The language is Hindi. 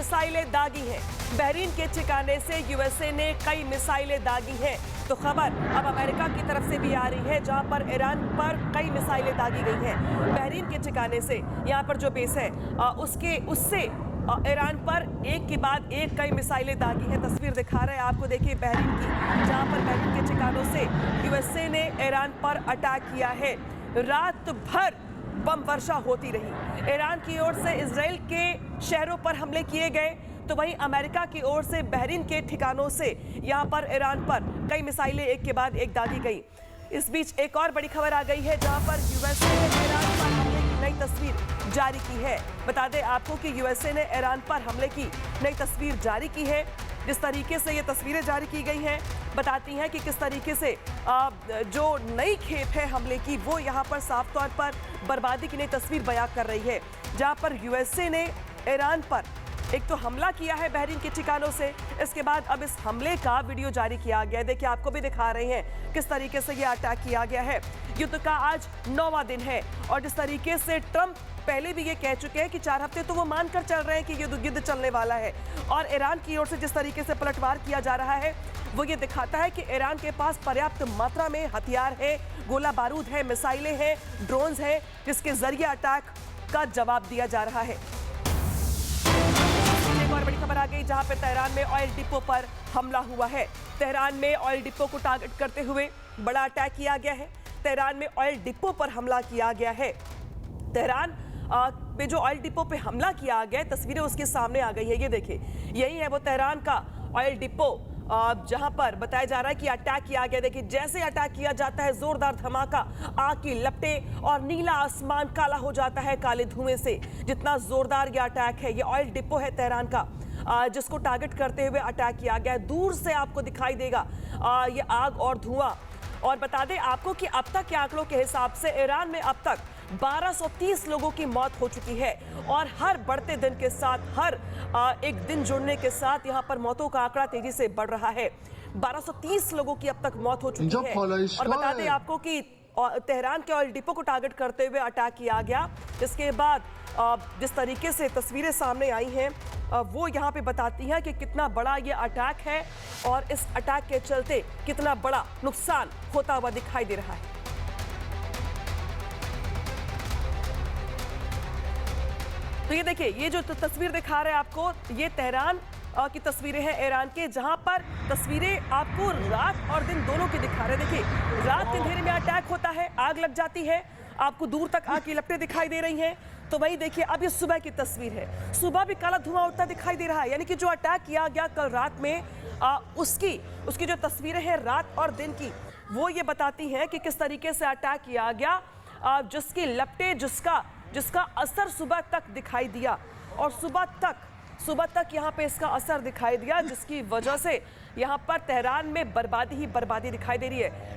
मिसाइलें दागी हैं। बहरीन के ठिकाने से यूएसए ने कई मिसाइलें दागी हैं। तो खबर अब अमेरिका की तरफ से भी आ रही है, जहां पर ईरान पर कई मिसाइलें दागी गई हैं। बहरीन के ठिकाने से यहाँ पर जो बेस है उससे ईरान पर एक के बाद एक कई मिसाइलें दागी हैं। तस्वीर दिखा रहे हैं आपको, देखिए बहरीन की, जहां पर बहरीन के ठिकानों से यूएसए ने ईरान पर अटैक किया है। रात भर बम वर्षा होती रही। ईरान की ओर से इजराइल के शहरों पर हमले किए गए, तो वहीं अमेरिका की ओर से बहरीन के ठिकानों से यहां पर ईरान पर कई मिसाइलें एक के बाद एक दागी गई। इस बीच एक और बड़ी खबर आ गई है, जहां पर यूएसए ने ईरान पर हमले की नई तस्वीर जारी की है। बता दें आपको कि यूएसए ने ईरान पर हमले की नई तस्वीर जारी की है। जिस तरीके से ये तस्वीरें जारी की गई हैं बताती हैं कि किस तरीके से जो नई खेप है हमले की, वो यहाँ पर साफ तौर पर बर्बादी की नई तस्वीर बयां कर रही है। जहाँ पर यूएसए ने ईरान पर एक तो हमला किया है बहरीन के ठिकानों से, इसके बाद अब इस हमले का वीडियो जारी किया गया। देखिए आपको भी दिखा रहे हैं किस तरीके से ये अटैक किया गया है। युद्ध का आज 9वां दिन है और जिस तरीके से ट्रंप पहले भी ये कह चुके हैं कि 4 हफ्ते तो वो मानकर चल रहे हैं कि युद्ध चलने वाला है, और ईरान की ओर से जिस तरीके से पलटवार किया जा रहा है वो ये दिखाता है कि ईरान के पास पर्याप्त मात्रा में हथियार है, गोला बारूद है, मिसाइलें हैं, ड्रोन्स हैं, जिसके जरिए अटैक का जवाब दिया जा रहा है। एक और बड़ी खबर आ गई, जहां पे तेहरान में ऑयल डिपो पर हमला हुआ है। तेहरान में ऑयल डिपो को टारगेट करते हुए बड़ा अटैक किया गया है। तेहरान में ऑयल डिपो पर हमला किया गया है। तेहरान में जो ऑयल डिपो पे हमला किया गया, तस्वीरें उसके सामने आ गई है। ये देखिए, यही है वो तेहरान का ऑयल डिपो, जहां पर बताया जा रहा है कि अटैक किया गया। देखिए जैसे अटैक किया जाता है, जोरदार धमाका, आग की लपटें और नीला आसमान काला हो जाता है काले धुएं से। जितना जोरदार ये अटैक है, ये ऑयल डिपो है तेहरान का, जिसको टारगेट करते हुए अटैक किया गया है। दूर से आपको दिखाई देगा ये आग और धुआं। और बता दें आपको कि अब तक के आंकड़ों के हिसाब से ईरान में अब तक 1230 लोगों की मौत हो चुकी है, और हर बढ़ते दिन के साथ, हर एक दिन जुड़ने के साथ यहाँ पर मौतों का आंकड़ा तेजी से बढ़ रहा है। 1230 लोगों की अब तक मौत हो चुकी है। और बता दें आपको कि तेहरान के ऑयल डिपो को टारगेट करते हुए अटैक किया गया। इसके बाद जिस तरीके से तस्वीरें सामने आई हैं वो यहाँ पे बताती हैं कि कितना बड़ा ये अटैक है और इस अटैक के चलते कितना बड़ा नुकसान होता हुआ दिखाई दे रहा है। तो ये देखिए, ये जो तस्वीर दिखा रहे हैं आपको, ये तेहरान की तस्वीरें हैं ईरान के, जहां पर तस्वीरें आपको रात और दिन दोनों की दिखा रहे हैं। देखिए रात के अंधेरे में अटैक होता है, आग लग जाती है, आपको दूर तक आग की लपटें दिखाई दे रही हैं। तो वही देखिए, अब ये सुबह की तस्वीर है, सुबह भी काला धुआं उठता दिखाई दे रहा है। यानी कि जो अटैक किया गया कल रात में, उसकी जो तस्वीरें हैं रात और दिन की, वो ये बताती हैं कि किस तरीके से अटैक किया गया, जिसकी लपटें, जिसका असर सुबह तक दिखाई दिया, और सुबह तक यहाँ पे इसका असर दिखाई दिया, जिसकी वजह से यहाँ पर तेहरान में बर्बादी ही बर्बादी दिखाई दे रही है।